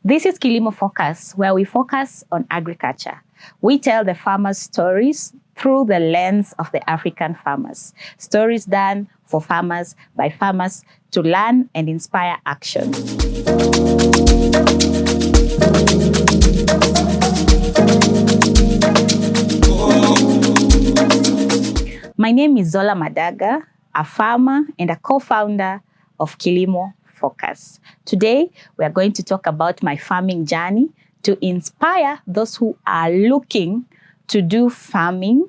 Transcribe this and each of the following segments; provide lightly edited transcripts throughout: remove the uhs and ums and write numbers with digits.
This is Kilimo Focus, where we focus on agriculture. We tell the farmers' stories through the lens of the African farmers. Stories done for farmers by farmers to learn and inspire action. My name is Zola Madaga, a farmer and a co-founder of Kilimo Focus. Today, we are going to talk about my farming journey to inspire those who are looking to do farming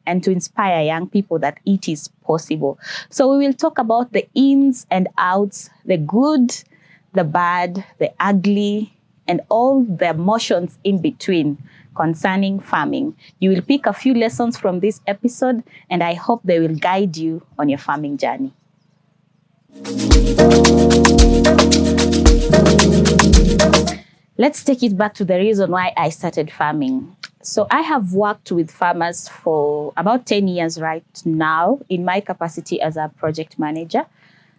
and to inspire young people that it is possible. So we will talk about the ins and outs, the good, the bad, the ugly, and all the emotions in between concerning farming. You will pick a few lessons from this episode, and I hope they will guide you on your farming journey. Let's take it back to the reason why I started farming. So I have worked with farmers for about 10 years right now in my capacity as a project manager.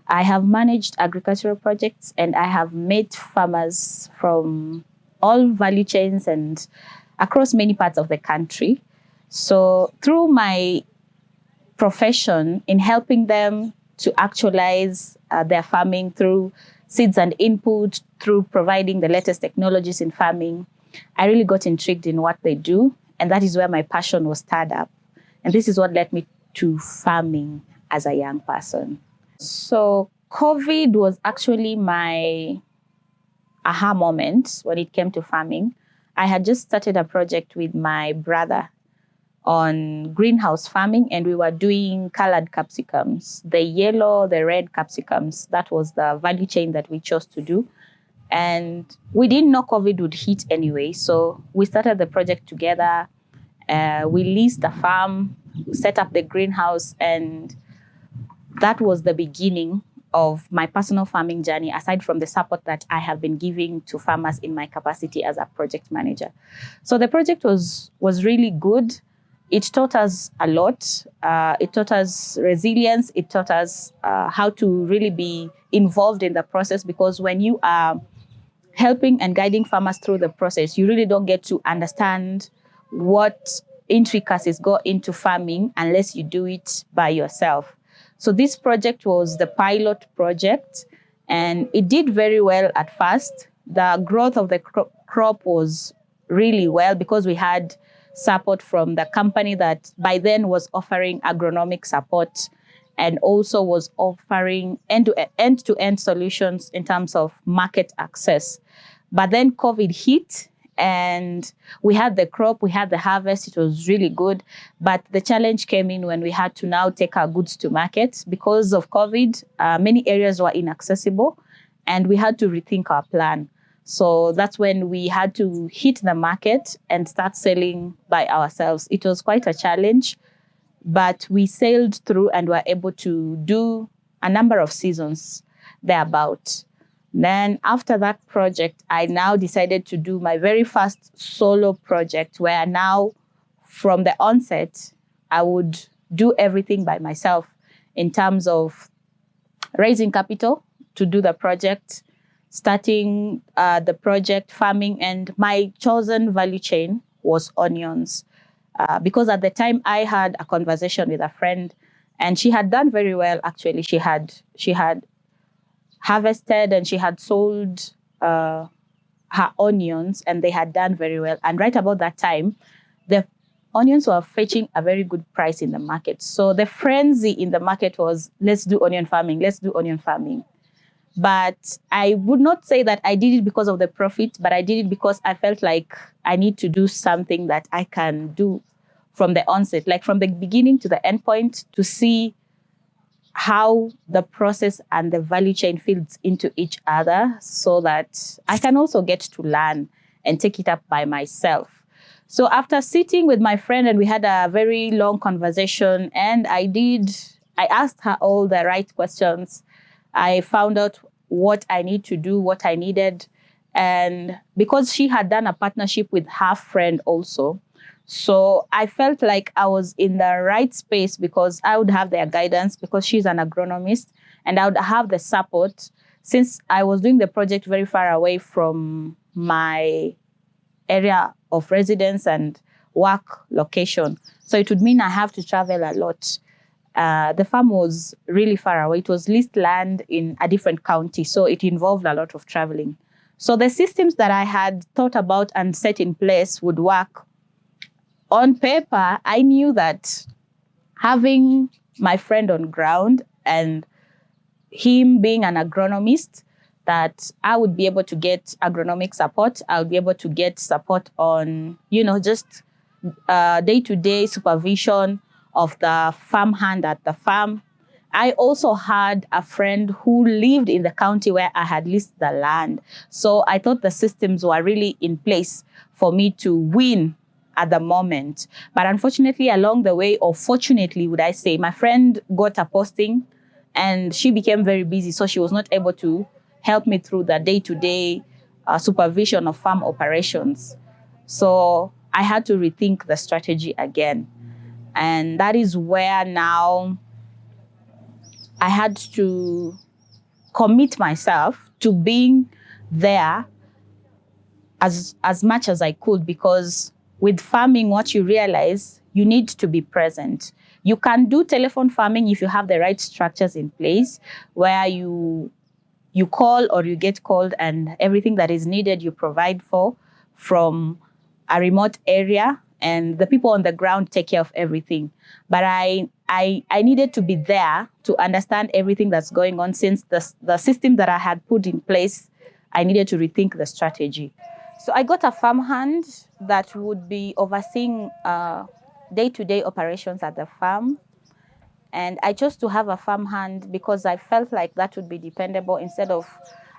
I have managed agricultural projects and I have met farmers from all value chains and across many parts of the country. So through my profession in helping them to actualize their farming through seeds and input, through providing the latest technologies in farming, I really got intrigued in what they do. And that is where my passion was stirred up. And this is what led me to farming as a young person. So COVID was actually my aha moment when it came to farming. I had just started a project with my brother on greenhouse farming, and we were doing colored capsicums, the yellow, the red capsicums. That was the value chain that we chose to do. And we didn't know COVID would hit anyway. So we started the project together. We leased the farm, set up the greenhouse, and that was the beginning of my personal farming journey, aside from the support that I have been giving to farmers in my capacity as a project manager. So the project was really good. It taught us a lot. It taught us resilience. It taught us how to really be involved in the process, because when you are helping and guiding farmers through the process, you really don't get to understand what intricacies go into farming unless you do it by yourself. So this project was the pilot project, and it did very well at first. The growth of the crop was really well because we had support from the company that by then was offering agronomic support and also was offering end-to-end solutions in terms of market access. But then COVID hit, and we had the crop, we had the harvest, it was really good. But the challenge came in when we had to now take our goods to market. Because of COVID, many areas were inaccessible, and we had to rethink our plan. So that's when we had to hit the market and start selling by ourselves. It was quite a challenge, but we sailed through and were able to do a number of seasons thereabout. Then after that project, I now decided to do my very first solo project, where now from the onset, I would do everything by myself in terms of raising capital to do the project, starting the project, farming, and my chosen value chain was onions. Because at the time I had a conversation with a friend, and she had done very well. Actually, she had harvested and she had sold her onions, and they had done very well. And right about that time, the onions were fetching a very good price in the market. So the frenzy in the market was, let's do onion farming, let's do onion farming. But I would not say that I did it because of the profit, but I did it because I felt like I need to do something that I can do from the onset, like from the beginning to the end point, to see how the process and the value chain feeds into each other, so that I can also get to learn and take it up by myself. So after sitting with my friend, and we had a very long conversation, and I asked her all the right questions. I found out what I need to do, what I needed. And because she had done a partnership with her friend also, so I felt like I was in the right space, because I would have their guidance, because she's an agronomist, and I would have the support, since I was doing the project very far away from my area of residence and work location. So it would mean I have to travel a lot. The farm was really far away. It was leased land in a different county, so it involved a lot of traveling. So the systems that I had thought about and set in place would work. On paper, I knew that having my friend on ground and him being an agronomist, that I would be able to get agronomic support. I would be able to get support on, just day-to-day supervision of the farmhand at the farm. I also had a friend who lived in the county where I had leased the land. So I thought the systems were really in place for me to win at the moment. But unfortunately, along the way, or fortunately, would I say, my friend got a posting and she became very busy. So she was not able to help me through the day-to-day supervision of farm operations. So I had to rethink the strategy again. And that is where now I had to commit myself to being there as much as I could, because with farming, what you realize, you need to be present. You can do telephone farming if you have the right structures in place, where you call or you get called and everything that is needed you provide for from a remote area, and the people on the ground take care of everything. But I needed to be there to understand everything that's going on, since the system that I had put in place, I needed to rethink the strategy. So I got a farmhand that would be overseeing day-to-day operations at the farm. And I chose to have a farmhand because I felt like that would be dependable, instead of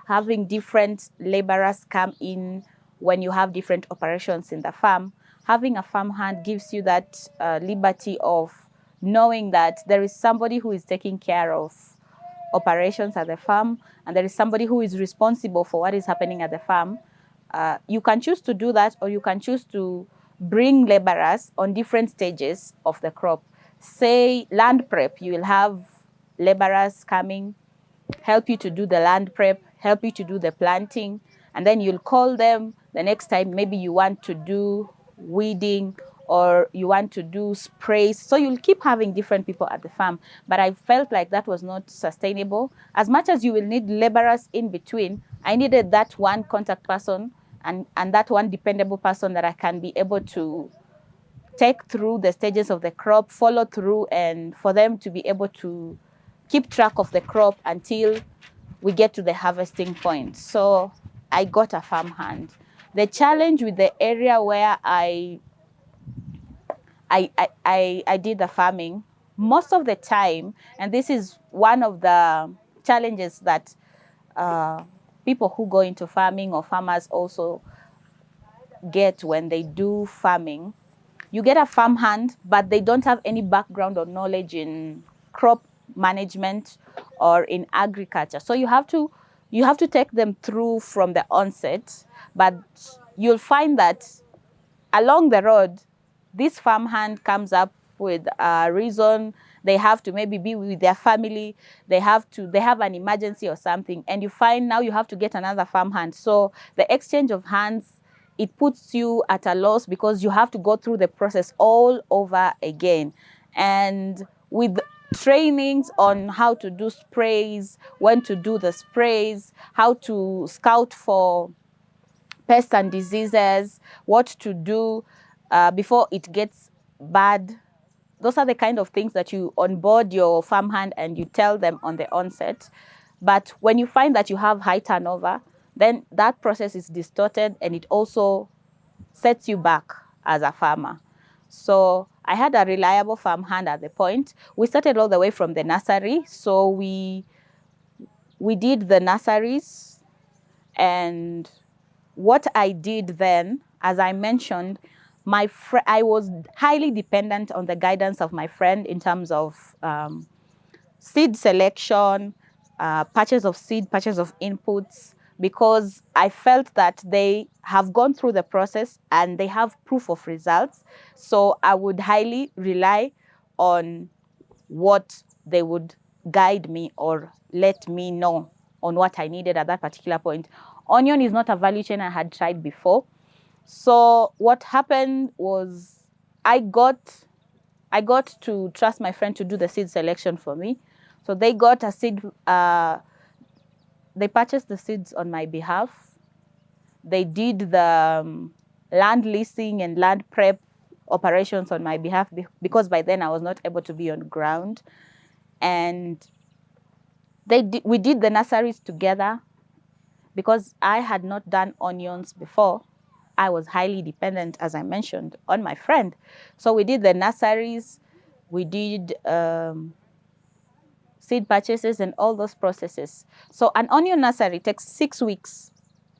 having different laborers come in when you have different operations in the farm. Having a farmhand gives you that liberty of knowing that there is somebody who is taking care of operations at the farm, and there is somebody who is responsible for what is happening at the farm. You can choose to do that, or you can choose to bring laborers on different stages of the crop. Say land prep, you will have laborers coming, help you to do the land prep, help you to do the planting, and then you'll call them the next time maybe you want to do weeding or you want to do sprays. So you'll keep having different people at the farm. But I felt like that was not sustainable. As much as you will need laborers in between, I needed that one contact person and that one dependable person that I can be able to take through the stages of the crop, follow through, and for them to be able to keep track of the crop until we get to the harvesting point. So I got a farmhand. The challenge with the area where I did the farming, most of the time, and this is one of the challenges that people who go into farming or farmers also get when they do farming. You get a farmhand, but they don't have any background or knowledge in crop management or in agriculture. So you have to take them through from the onset, but you'll find that along the road, this farmhand comes up with a reason. They have to maybe be with their family. They have an emergency or something. And you find now you have to get another farmhand. So the exchange of hands, it puts you at a loss because you have to go through the process all over again. And with trainings on how to do sprays, when to do the sprays, how to scout for pests and diseases, what to do before it gets bad. Those are the kind of things that you onboard your farmhand and you tell them on the onset. But when you find that you have high turnover, then that process is distorted and it also sets you back as a farmer. So I had a reliable farmhand at the point. We started all the way from the nursery. So we did the nurseries, and what I did then, as I mentioned, I was highly dependent on the guidance of my friend in terms of seed selection, purchase of seed, purchase of inputs, because I felt that they have gone through the process and they have proof of results. So I would highly rely on what they would guide me or let me know on what I needed at that particular point. Onion is not a value chain I had tried before. So what happened was I got to trust my friend to do the seed selection for me. So they got a seed, they purchased the seeds on my behalf. They did the land leasing and land prep operations on my behalf because by then I was not able to be on ground. And we did the nurseries together because I had not done onions before. I was highly dependent, as I mentioned, on my friend. So we did the nurseries, we did seed purchases and all those processes. So an onion nursery takes 6 weeks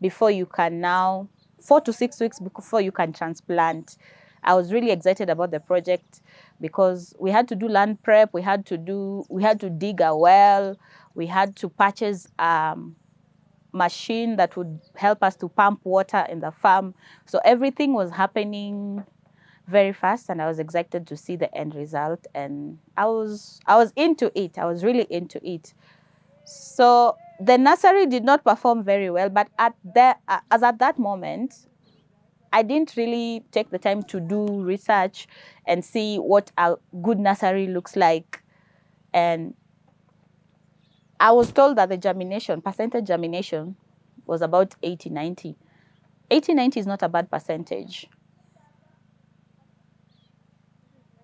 before you can now, 4 to 6 weeks before you can transplant. I was really excited about the project because we had to do land prep, we had to dig a well, we had to purchase machine that would help us to pump water in the farm. So everything was happening very fast, and I was excited to see the end result. And I was into it. I was really into it. So the nursery did not perform very well, but at that moment, I didn't really take the time to do research and see what a good nursery looks like. And I was told that the percentage germination was about 80-90. 80-90 is not a bad percentage.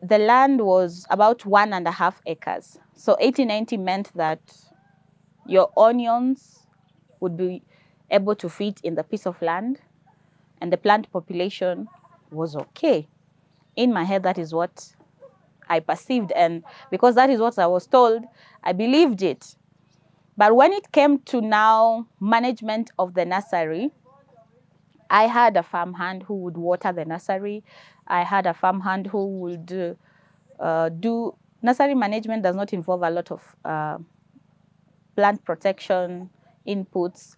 The land was about 1.5 acres. So 80-90 meant that your onions would be able to fit in the piece of land and the plant population was okay. In my head, that is what I perceived. And because that is what I was told, I believed it. But when it came to now management of the nursery, I had a farmhand who would water the nursery. I had a farmhand who would do nursery management. Does not involve a lot of plant protection inputs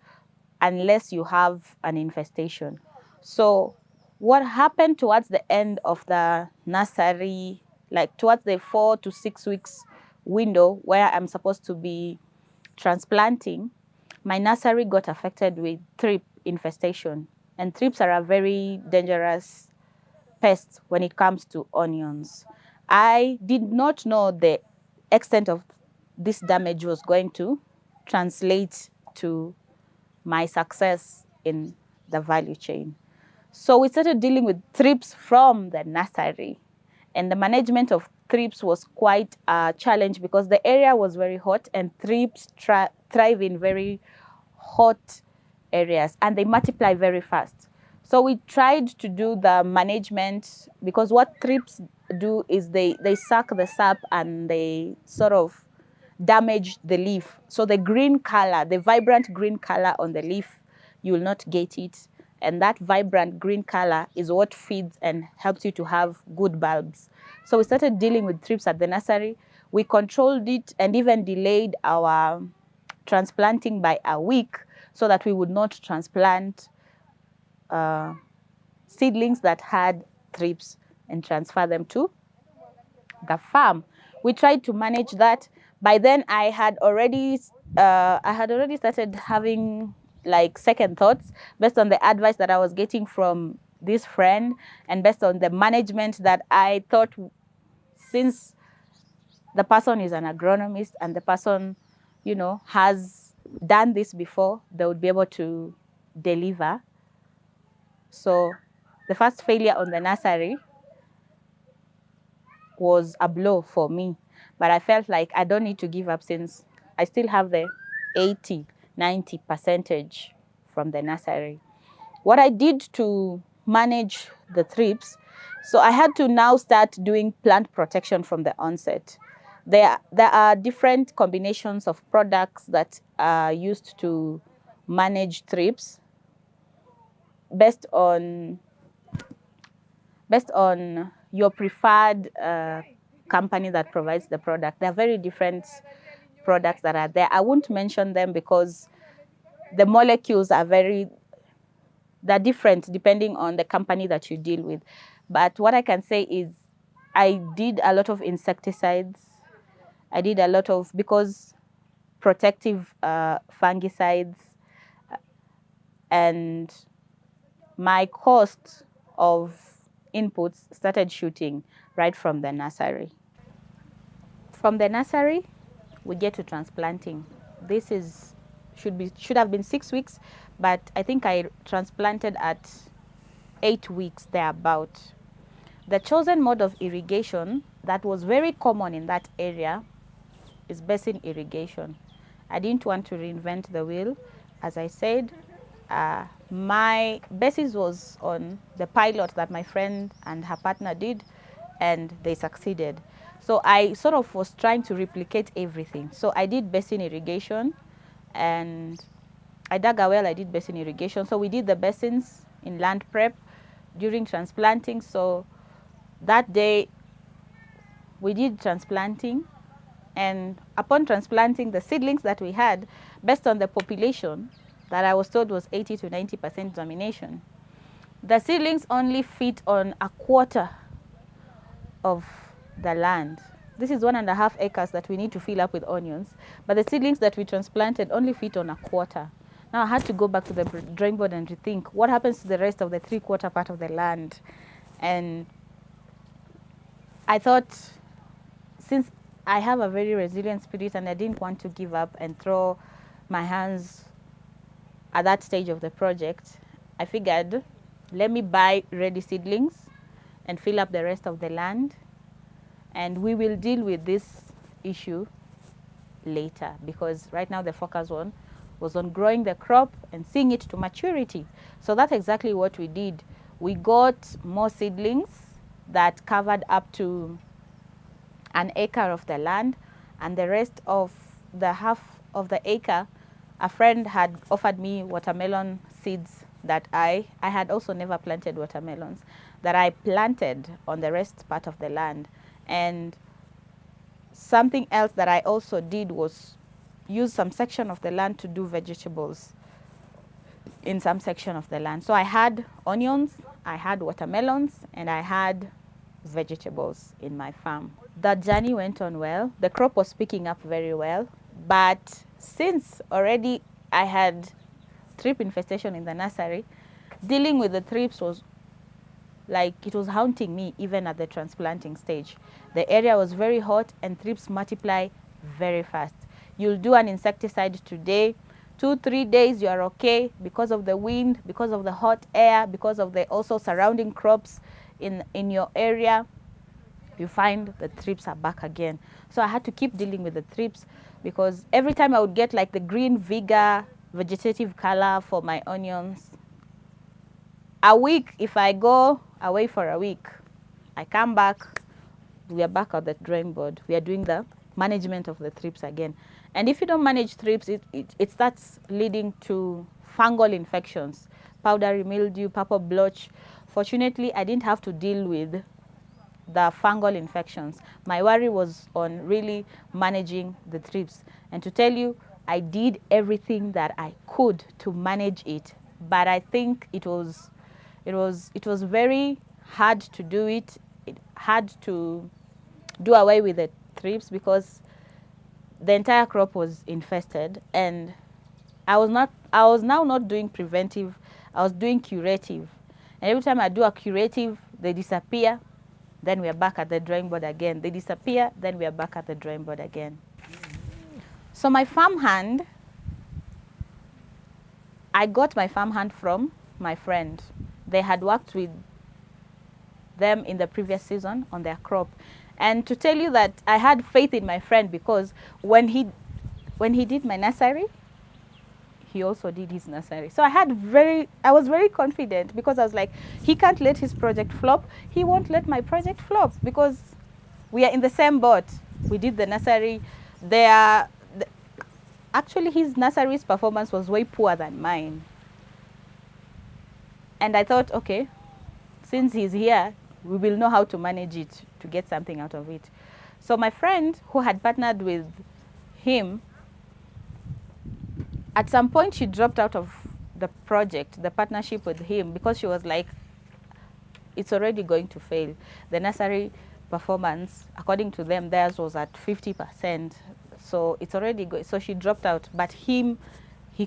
unless you have an infestation. So what happened towards the end of the nursery, like towards the 4 to 6 weeks window where I'm supposed to be transplanting, my nursery got affected with thrip infestation. And thrips are a very dangerous pest when it comes to onions. I did not know the extent of this damage was going to translate to my success in the value chain. So we started dealing with thrips from the nursery. And the management of thrips was quite a challenge because the area was very hot and thrips thrive in very hot areas and they multiply very fast. So we tried to do the management because what thrips do is they suck the sap and they sort of damage the leaf. So the green color, the vibrant green color on the leaf, you will not get it. And that vibrant green color is what feeds and helps you to have good bulbs. So we started dealing with thrips at the nursery. We controlled it and even delayed our transplanting by a week so that we would not transplant seedlings that had thrips and transfer them to the farm. We tried to manage that. By then, I had already started having like second thoughts based on the advice that I was getting from this friend and based on the management that I thought, since the person is an agronomist and the person, has done this before, they would be able to deliver. So the first failure on the nursery was a blow for me. But I felt like I don't need to give up since I still have the 80-90 percentage from the nursery. What I did to manage the thrips, so I had to now start doing plant protection from the onset. There are different combinations of products that are used to manage thrips based on your preferred company that provides the product. There are very different products that are there. I won't mention them because the molecules are they're different depending on the company that you deal with. But what I can say is I did a lot of insecticides. I did a lot of, because protective fungicides, and my cost of inputs started shooting right from the nursery. From the nursery, we get to transplanting. This is should have been 6 weeks, but I think I transplanted at 8 weeks thereabout. The chosen mode of irrigation that was very common in that area is basin irrigation. I didn't want to reinvent the wheel. As I said, my basis was on the pilot that my friend and her partner did, and they succeeded. So I sort of was trying to replicate everything. So I did basin irrigation, and I dug a well, I did basin irrigation. So we did the basins in land prep during transplanting. So that day we did transplanting, and upon transplanting, the seedlings that we had, based on the population that I was told was 80 to 90% germination, the seedlings only fit on a quarter of the land. This is 1.5 acres that we need to fill up with onions, but the seedlings that we transplanted only fit on a quarter. Now I had to go back to the drawing board and rethink what happens to the rest of the 3/4 part of the land. And I thought, since I have a very resilient spirit and I didn't want to give up and throw my hands at that stage of the project, I figured, let me buy ready seedlings and fill up the rest of the land, and we will deal with this issue later, because right now the focus was on growing the crop and seeing it to maturity. So that's exactly what we did. We got more seedlings that covered up to 1 acre of the land, and the rest of the half of the acre, a friend had offered me watermelon seeds that I had also never planted watermelons, that I planted on the rest part of the land. And something else that I also did was use some section of the land to do vegetables in some section of the land. So I had onions, I had watermelons, and I had vegetables in my farm. The journey went on well. The crop was picking up very well. But since already I had thrip infestation in the nursery, dealing with the thrips was like, it was haunting me even at the transplanting stage. The area was very hot and thrips multiply very fast. You'll do an insecticide today, 2-3 days you are okay, because of the wind, because of the hot air, because of the also surrounding crops in your area, you find the thrips are back again. So I had to keep dealing with the thrips, because every time I would get like the green vigor, vegetative color for my onions, a week, if I go away for a week, I come back, we are back at the drawing board. We are doing the management of the thrips again. And if you don't manage thrips, it starts leading to fungal infections, powdery mildew, purple blotch. Fortunately, I didn't have to deal with the fungal infections. My worry was on really managing the thrips. And to tell you, I did everything that I could to manage it, but I think it was very hard to do it. It had to do away with the thrips because the entire crop was infested, and I was now not doing preventive, I was doing curative. And every time I do a curative, they disappear, then we are back at the drawing board again. They disappear, then we are back at the drawing board again. So my farm hand, I got my farm hand from my friend. They had worked with them in the previous season on their crop. And to tell you that I had faith in my friend, because when he did my nursery, he also did his nursery. So I was very confident, because I was like, he can't let his project flop. He won't let my project flop, because we are in the same boat. We did the nursery. Actually, his nursery's performance was way poorer than mine. And I thought, okay, since he's here, we will know how to manage it to get something out of it. So my friend who had partnered with him, at some point she dropped out of the project, the partnership with him, because she was like, it's already going to fail. The nursery performance, according to them, theirs was at 50%. So it's already going. So she dropped out, but he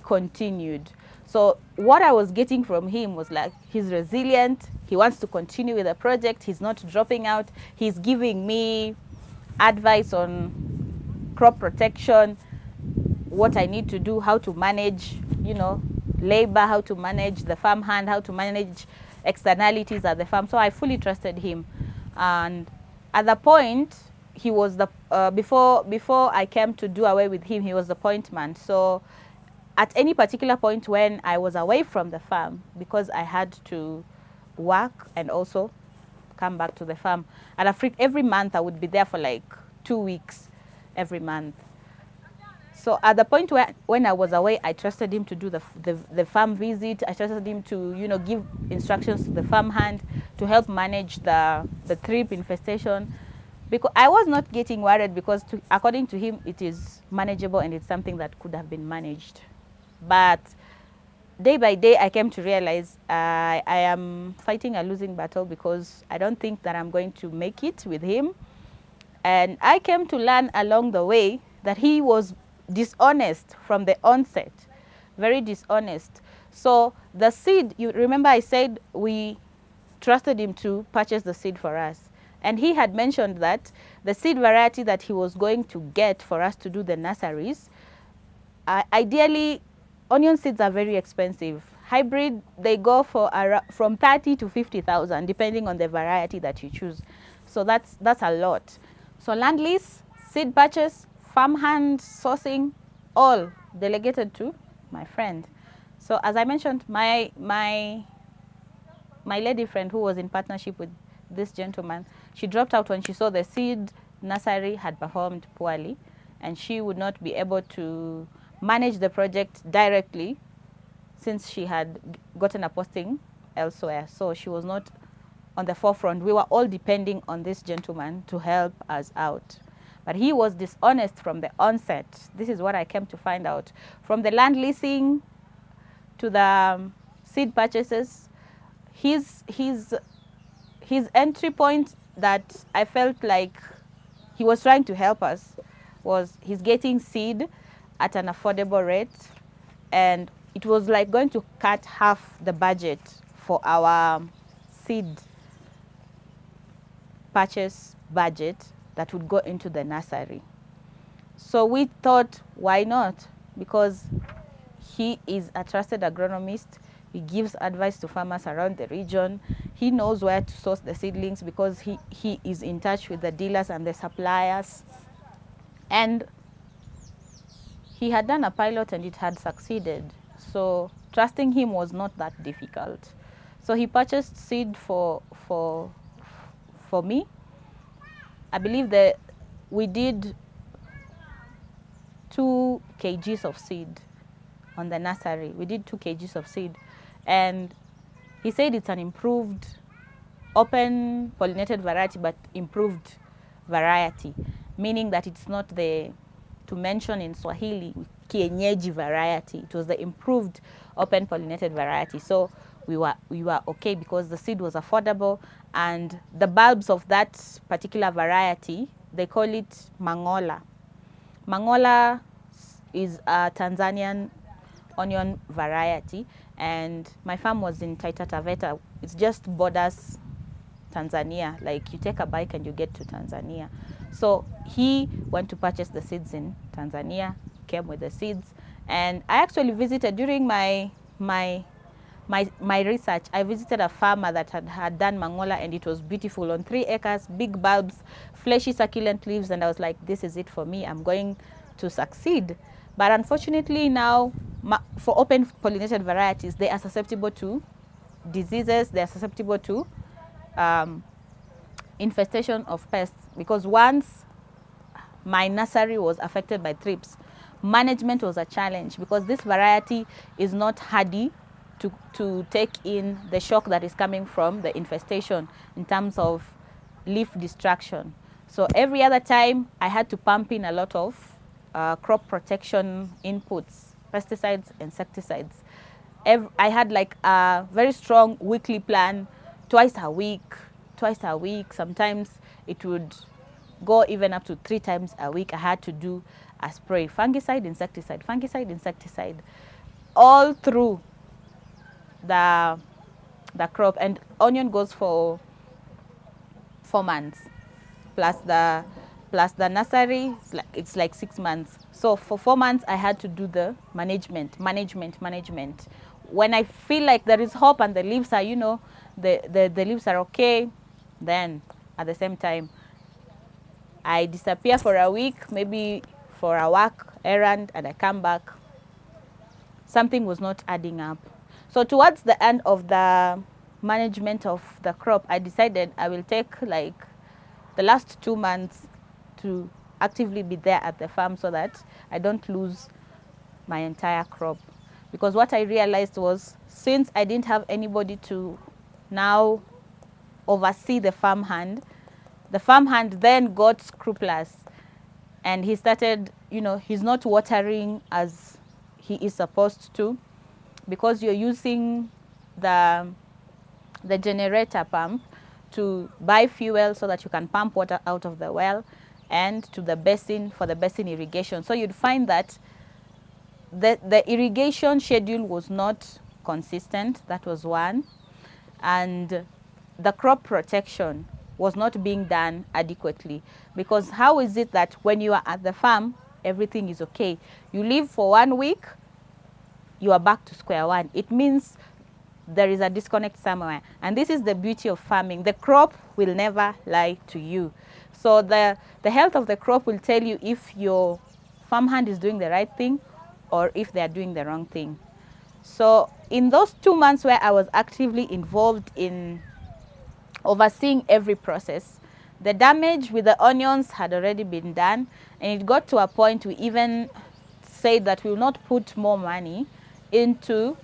continued. So what I was getting from him was like, he's resilient, he wants to continue with the project, he's not dropping out, he's giving me advice on crop protection, what I need to do, how to manage, labor, how to manage the farm hand, how to manage externalities at the farm. So I fully trusted him. And at the point, he was the before I came to do away with him, he was the point man. So at any particular point when I was away from the farm, because I had to work and also come back to the farm, and every month I would be there for like 2 weeks every month. So at the point when I was away, I trusted him to do the farm visit. I trusted him to, give instructions to the farm hand to help manage the thrip infestation. Because I was not getting worried because according to him, it is manageable and it's something that could have been managed. But day by day, I came to realize I am fighting a losing battle because I don't think that I'm going to make it with him. And I came to learn along the way that he was dishonest from the onset, very dishonest. So the seed, you remember I said we trusted him to purchase the seed for us. And he had mentioned that the seed variety that he was going to get for us to do the nurseries, ideally, onion seeds are very expensive. Hybrid, they go for from 30 to 50,000, depending on the variety that you choose. So that's a lot. So land lease, seed purchase, farmhand sourcing, all delegated to my friend. So as I mentioned, my lady friend who was in partnership with this gentleman, she dropped out when she saw the seed nursery had performed poorly, and she would not be able to manage the project directly since she had gotten a posting elsewhere. So she was not on the forefront. We were all depending on this gentleman to help us out. But he was dishonest from the onset. This is what I came to find out. From the land leasing to the seed purchases, his entry point that I felt like he was trying to help us was he's getting seed at an affordable rate, and it was like going to cut half the budget for our seed purchase budget that would go into the nursery. So we thought, why not? Because he is a trusted agronomist. He gives advice to farmers around the region. He knows where to source the seedlings because he is in touch with the dealers and the suppliers. And he had done a pilot and it had succeeded. So trusting him was not that difficult. So he purchased seed for me. I believe that we did 2 kgs of seed on the nursery. We did 2 kgs of seed. And he said it's an improved, open pollinated variety, but improved variety, meaning that it's not the, to mention in Swahili, kienyeji variety. It was the improved open pollinated variety. So we were okay because the seed was affordable, and the bulbs of that particular variety, they call it Mangola. Mangola is a Tanzanian onion variety, and my farm was in Taita Taveta. It's just borders Tanzania. Like you take a bike and you get to Tanzania. So he went to purchase the seeds in Tanzania, came with the seeds, and I actually visited during my research. I visited a farmer that had done Mangola, and it was beautiful on 3 acres, big bulbs, fleshy succulent leaves, and I was like, this is it for me. I'm going to succeed. But unfortunately now, for open pollinated varieties, they are susceptible to diseases, they are susceptible to infestation of pests, because once my nursery was affected by thrips, management was a challenge because this variety is not hardy to take in the shock that is coming from the infestation in terms of leaf destruction. So every other time I had to pump in a lot of crop protection inputs, pesticides, insecticides. I had like a very strong weekly plan, twice a week. Sometimes it would go even up to 3 times a week. I had to do a spray, fungicide, insecticide, all through the crop, and onion goes for 4 months plus the nursery. It's like 6 months. So for 4 months I had to do the management. When I feel like there is hope and the leaves are, the leaves are okay, then at the same time I disappear for a week, maybe for a work errand, and I come back. Something was not adding up. So towards the end of the management of the crop, I decided I will take like the last 2 months to actively be there at the farm so that I don't lose my entire crop. Because what I realized was, since I didn't have anybody to now oversee the farmhand then got scrupulous, and he started, he's not watering as he is supposed to, because you're using the generator pump to buy fuel so that you can pump water out of the well and to the basin for the basin irrigation. So you'd find that the irrigation schedule was not consistent. That was one. And the crop protection was not being done adequately, because how is it that when you are at the farm everything is okay, you leave for 1 week, you are back to square one? It means there is a disconnect somewhere. And this is the beauty of farming. The crop will never lie to you. So the health of the crop will tell you if your farmhand is doing the right thing or if they are doing the wrong thing. So in those 2 months where I was actively involved in overseeing every process, the damage with the onions had already been done, and it got to a point we even said that we will not put more money into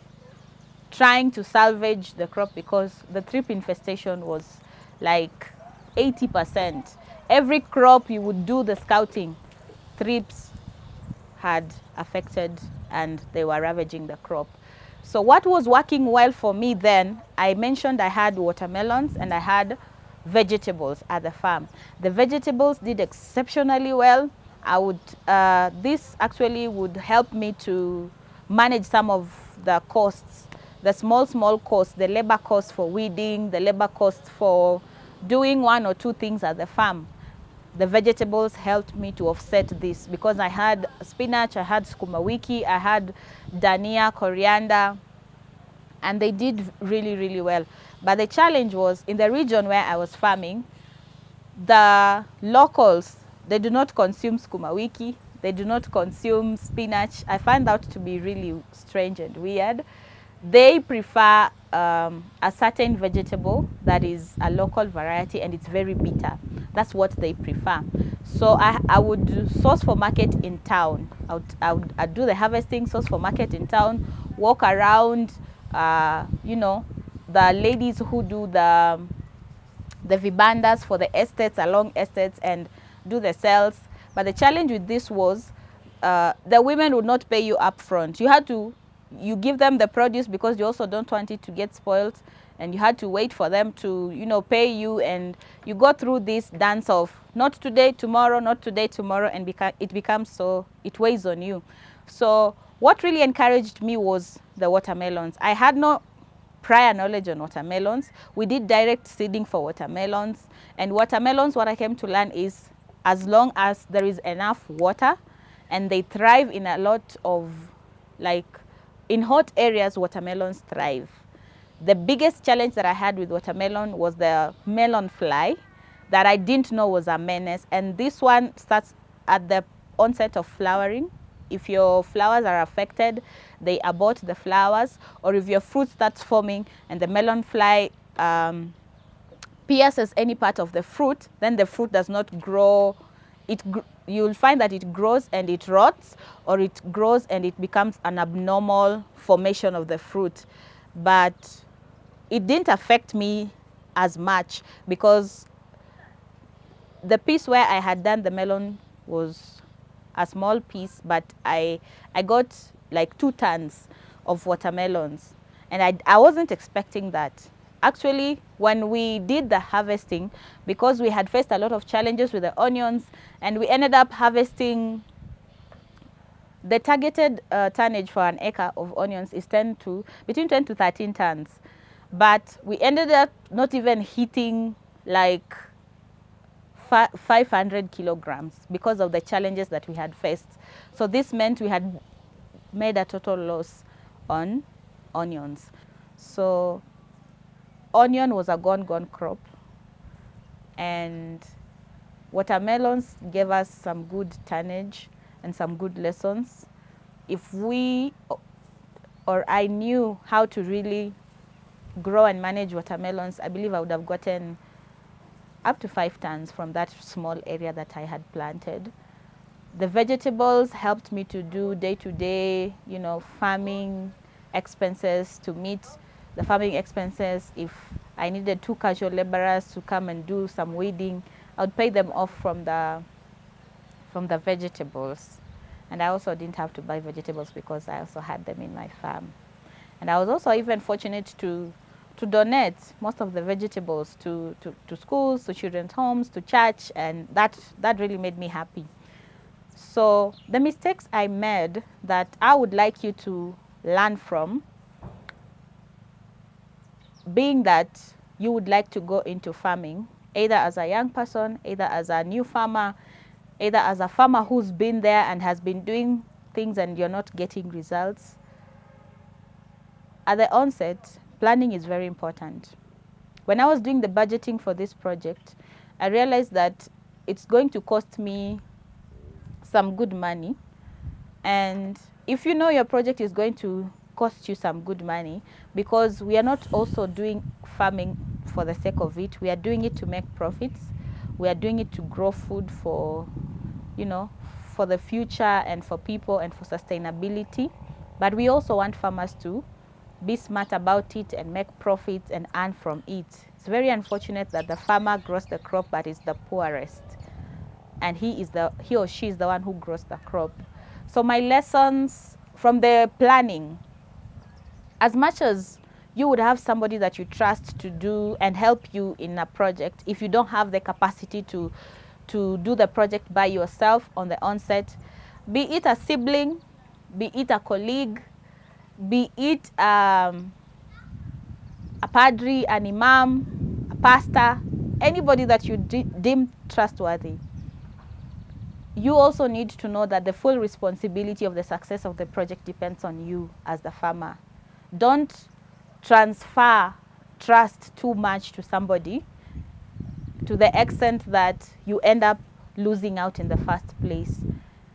trying to salvage the crop, because the thrip infestation was like 80%. Every crop you would do the scouting, thrips had affected and they were ravaging the crop. So what was working well for me then, I mentioned I had watermelons and I had vegetables at the farm. The vegetables did exceptionally well. This actually would help me to manage some of the costs, the small costs, the labor costs for weeding, the labor costs for doing 1 or 2 things at the farm. The vegetables helped me to offset this, because I had spinach, I had sukuma wiki, I had dania, coriander, and they did really, really well. But the challenge was, in the region where I was farming, the locals, they do not consume sukuma wiki, they do not consume spinach. I found out to be really strange and weird. They prefer a certain vegetable that is a local variety and it's very bitter. That's what they prefer. So I would source for market in town. I'd do the harvesting, source for market in town, walk around, the ladies who do the vibandas for the estates, along estates, and do the sales. But the challenge with this was the women would not pay you up front. You give them the produce because you also don't want it to get spoiled, and you had to wait for them to, pay you, and you go through this dance of not today, tomorrow, not today, tomorrow, and it becomes so, it weighs on you. So what really encouraged me was the watermelons. I had no prior knowledge on watermelons. We did direct seeding for watermelons, and watermelons, what I came to learn is, as long as there is enough water and they thrive in a lot of, in hot areas, watermelons thrive. The biggest challenge that I had with watermelon was the melon fly that I didn't know was a menace. And this one starts at the onset of flowering. If your flowers are affected, they abort the flowers. Or if your fruit starts forming and the melon fly pierces any part of the fruit, then the fruit does not grow. You'll find that it grows and it rots, or it grows and it becomes an abnormal formation of the fruit. But it didn't affect me as much, because the piece where I had done the melon was a small piece, but I got like 2 tons of watermelons, and I wasn't expecting that. Actually, when we did the harvesting, because we had faced a lot of challenges with the onions, and we ended up harvesting The targeted tonnage for an acre of onions is between 10 to 13 tons. But we ended up not even hitting like 500 kilograms because of the challenges that we had faced. So this meant we had made a total loss on onions. So onion was a gone crop, and watermelons gave us some good tonnage and some good lessons. If we or I knew how to really grow and manage watermelons, I believe I would have gotten up to 5 tons from that small area that I had planted. The vegetables helped me to do day-to-day, farming expenses, to meet the farming expenses. If I needed 2 casual laborers to come and do some weeding, I would pay them off from the vegetables. And I also didn't have to buy vegetables because I also had them in my farm. And I was also even fortunate to donate most of the vegetables to schools, to children's homes, to church, and that really made me happy. So the mistakes I made that I would like you to learn from, being that you would like to go into farming, either as a young person, either as a new farmer, either as a farmer who's been there and has been doing things and you're not getting results. At the onset, planning is very important. When I was doing the budgeting for this project, I realized that it's going to cost me some good money. And if you know your project is going to cost you some good money, because we are not also doing farming for the sake of it, we are doing it to make profits. We are doing it to grow food for the future and for people and for sustainability. But we also want farmers to be smart about it and make profits and earn from it. It's very unfortunate that the farmer grows the crop but is the poorest, and he or she is the one who grows the crop. So my lessons from the planning, as much as you would have somebody that you trust to do and help you in a project, if you don't have the capacity to do the project by yourself on the onset, be it a sibling, be it a colleague, be it a padre, an imam, a pastor, anybody that you deem trustworthy, you also need to know that the full responsibility of the success of the project depends on you as the farmer. Don't transfer trust too much to somebody to the extent that you end up losing out in the first place.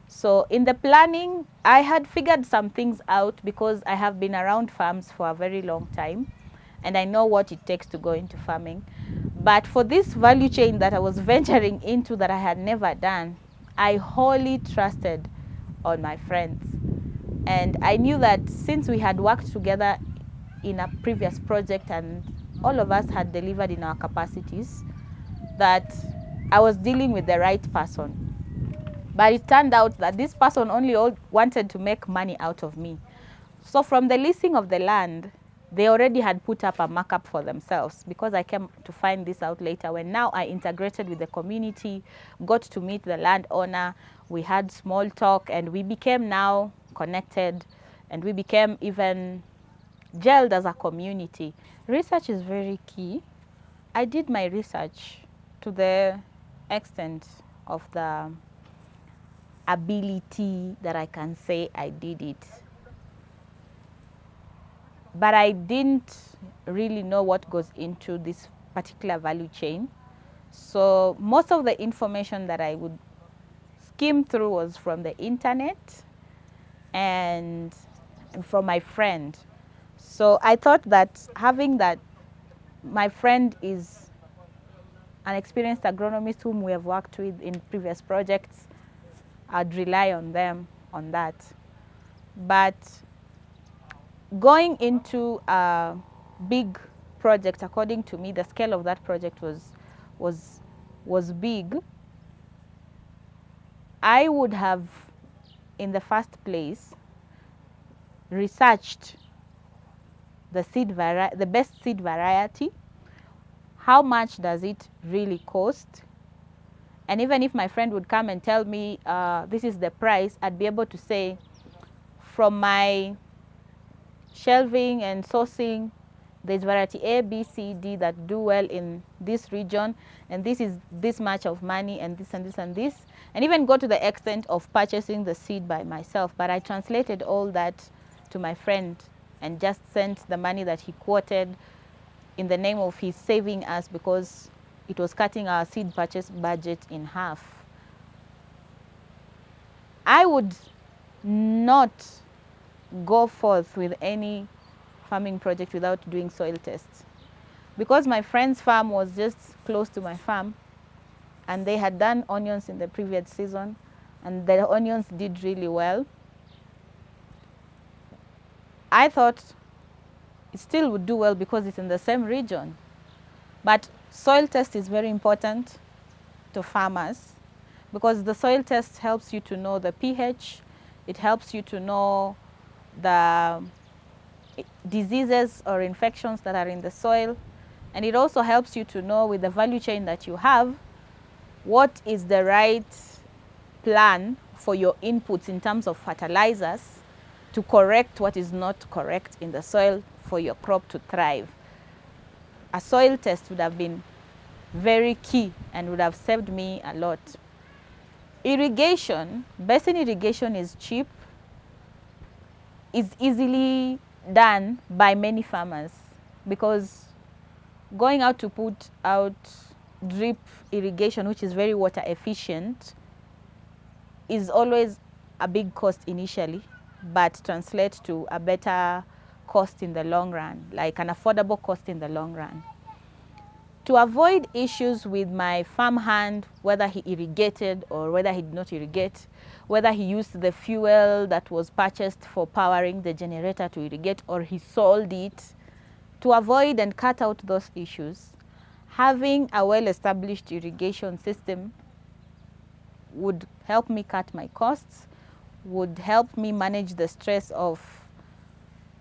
So in the planning, I had figured some things out because I have been around farms for a very long time and I know what it takes to go into farming. But for this value chain that I was venturing into that I had never done, I wholly trusted on my friends. And I knew that since we had worked together in a previous project and all of us had delivered in our capacities, that I was dealing with the right person. But it turned out that this person only wanted to make money out of me. So from the leasing of the land, they already had put up a markup for themselves, because I came to find this out later when now I integrated with the community, got to meet the landowner, we had small talk, and we became now connected, and we became even gelled as a community. Research is very key. I did my research to the extent of the ability that I can say I did it. But I didn't really know what goes into this particular value chain. So most of the information that I would skim through was from the internet and from my friend. So I thought that having that my friend is an experienced agronomist whom we have worked with in previous projects, I'd rely on them on that. But going into a big project, according to me, the scale of that project was big. I would have, in the first place, researched the best seed variety. How much does it really cost? And even if my friend would come and tell me this is the price, I'd be able to say, from my shelving and sourcing, there's variety A, B, C, D that do well in this region, and this is this much of money, and this and this and this, and even go to the extent of purchasing the seed by myself. But I translated all that to my friend and just sent the money that he quoted in the name of his saving us, because it was cutting our seed purchase budget in half. I would not go forth with any farming project without doing soil tests. Because my friend's farm was just close to my farm, and they had done onions in the previous season, and the onions did really well, I thought it still would do well because it's in the same region. But soil test is very important to farmers, because the soil test helps you to know the pH, it helps you to know the diseases or infections that are in the soil, and it also helps you to know, with the value chain that you have, what is the right plan for your inputs in terms of fertilizers to correct what is not correct in the soil for your crop to thrive. A soil test would have been very key and would have saved me a lot. Irrigation, basin irrigation is cheap, is easily done by many farmers, because going out to put out drip irrigation, which is very water efficient, is always a big cost initially, but translates to a better cost in the long run, like an affordable cost in the long run. To avoid issues with my farmhand, whether he irrigated or whether he did not irrigate, whether he used the fuel that was purchased for powering the generator to irrigate or he sold it, to avoid and cut out those issues, having a well-established irrigation system would help me cut my costs, would help me manage the stress of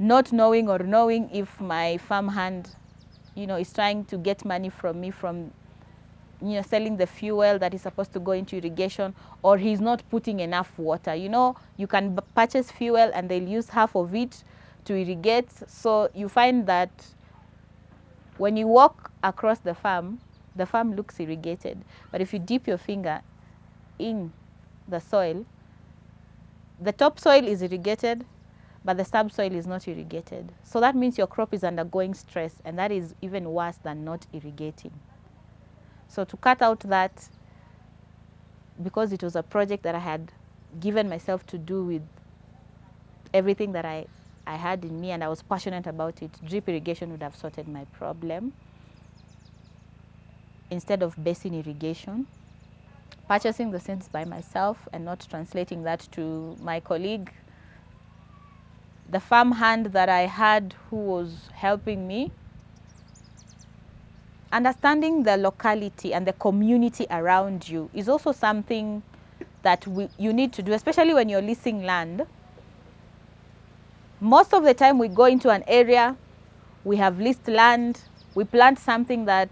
not knowing or knowing if my farmhand is trying to get money from me from selling the fuel that is supposed to go into irrigation, or he's not putting enough water. You can purchase fuel and they'll use half of it to irrigate. So you find that when you walk across the farm looks irrigated. But if you dip your finger in the soil, the topsoil is irrigated, but the subsoil is not irrigated. So that means your crop is undergoing stress, and that is even worse than not irrigating. So to cut out that, because it was a project that I had given myself to do with everything that I had in me and I was passionate about it, drip irrigation would have sorted my problem instead of basin irrigation. Purchasing the seeds by myself and not translating that to my colleague, the farmhand that I had who was helping me, understanding the locality and the community around you is also something that you need to do, especially when you're leasing land. Most of the time we go into an area, we have leased land, we plant something that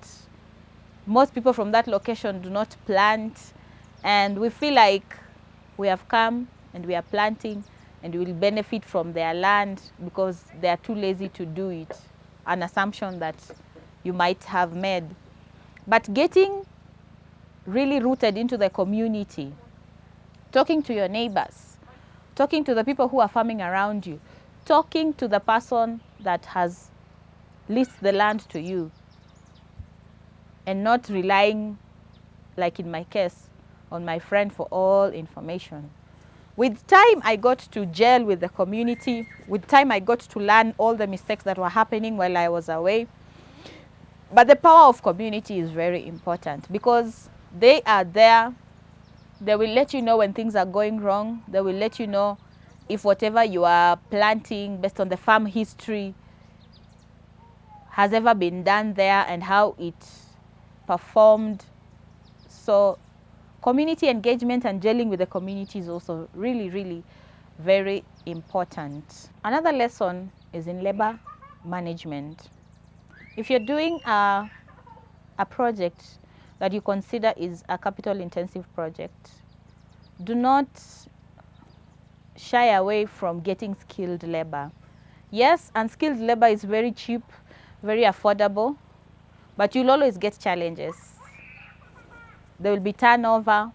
most people from that location do not plant, and we feel like we have come and we are planting and we will benefit from their land because they are too lazy to do it, an assumption that you might have made. But getting really rooted into the community, talking to your neighbors, talking to the people who are farming around you, talking to the person that has leased the land to you, and not relying, like in my case, on my friend for all information. With time, I got to gel with the community. With time, I got to learn all the mistakes that were happening while I was away. But the power of community is very important, because they are there. They will let you know when things are going wrong. They will let you know if whatever you are planting based on the farm history has ever been done there and how it performed. So community engagement and gelling with the community is also really, really very important. Another lesson is in labor management. If you're doing a project that you consider is a capital intensive project, do not shy away from getting skilled labor. Yes, unskilled labor is very cheap, very affordable, but you'll always get challenges. There will be turnover.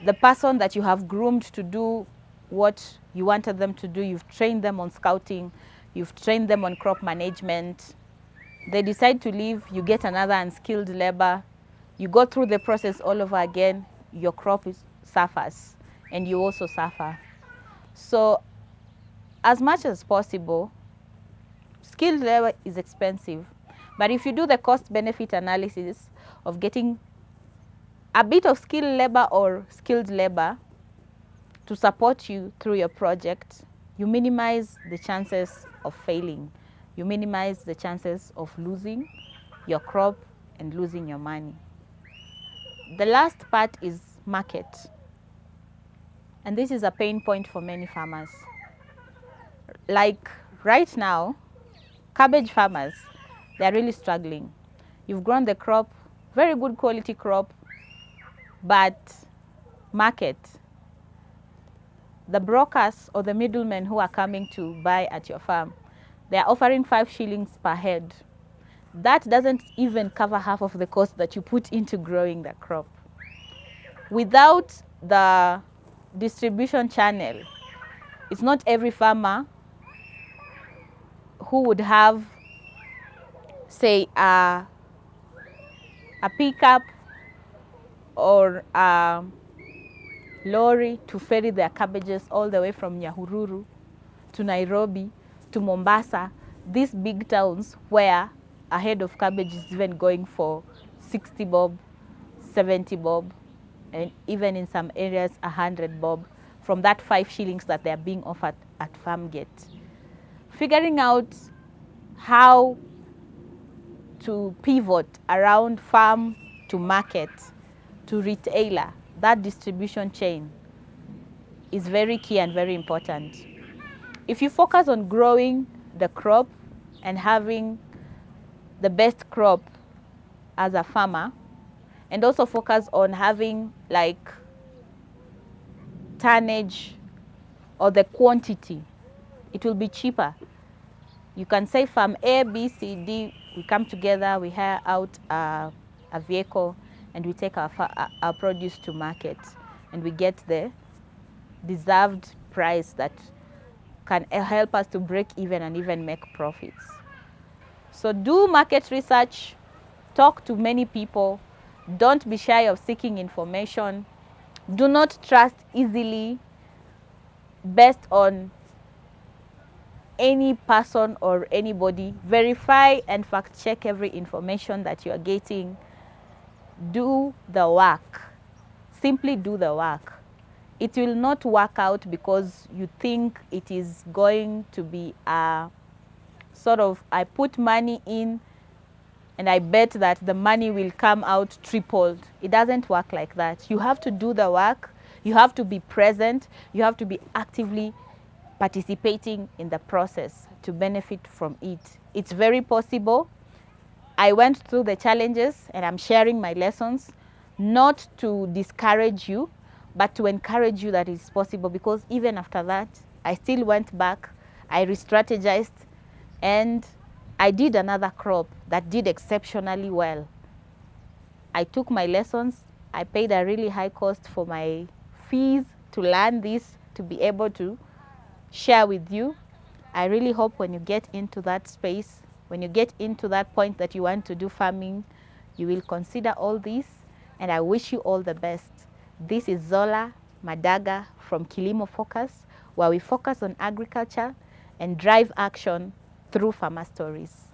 The person that you have groomed to do what you wanted them to do, you've trained them on scouting, you've trained them on crop management. They decide to leave, you get another unskilled labor. You go through the process all over again, your crop suffers, and you also suffer. So as much as possible, skilled labor is expensive. But if you do the cost-benefit analysis of getting a bit of skilled labor or skilled labor to support you through your project, you minimize the chances of failing. You minimize the chances of losing your crop and losing your money. The last part is market. And this is a pain point for many farmers. Like right now, cabbage farmers, they're really struggling. You've grown the crop, very good quality crop, but market, the brokers or the middlemen who are coming to buy at your farm, they are offering 5 shillings per head. That doesn't even cover half of the cost that you put into growing the crop. Without the distribution channel, it's not every farmer who would have, say, a pickup or a lorry to ferry their cabbages all the way from Nyahururu to Nairobi to Mombasa, these big towns where a head of cabbage is even going for 60 bob, 70 bob, and even in some areas 100 bob from that 5 shillings that they are being offered at farm gate. Figuring out how to pivot around farm to market to retailer, that distribution chain is very key and very important. If you focus on growing the crop and having the best crop as a farmer, and also focus on having like tonnage or the quantity, it will be cheaper. You can say farm A, B, C, D, we come together, we hire out a vehicle, and we take our produce to market, and we get the deserved price that can help us to break even and even make profits. So do market research, talk to many people, don't be shy of seeking information, do not trust easily based on any person or anybody. Verify and fact check every information that you are getting. Do the work. Simply do the work. It will not work out because you think it is going to be a sort of, I put money in and I bet that the money will come out tripled. It doesn't work like that. You have to do the work. You have to be present. You have to be actively participating in the process to benefit from it. It's very possible. I went through the challenges and I'm sharing my lessons, not to discourage you, but to encourage you that it's possible, because even after that, I still went back, I re-strategized, and I did another crop that did exceptionally well. I took my lessons, I paid a really high cost for my fees to learn this, to be able to share with you. I really hope when you get into that space, when you get into that point that you want to do farming, you will consider all this, and I wish you all the best. This is Zola Madaga from Kilimo Focus, where we focus on agriculture and drive action through farmer stories.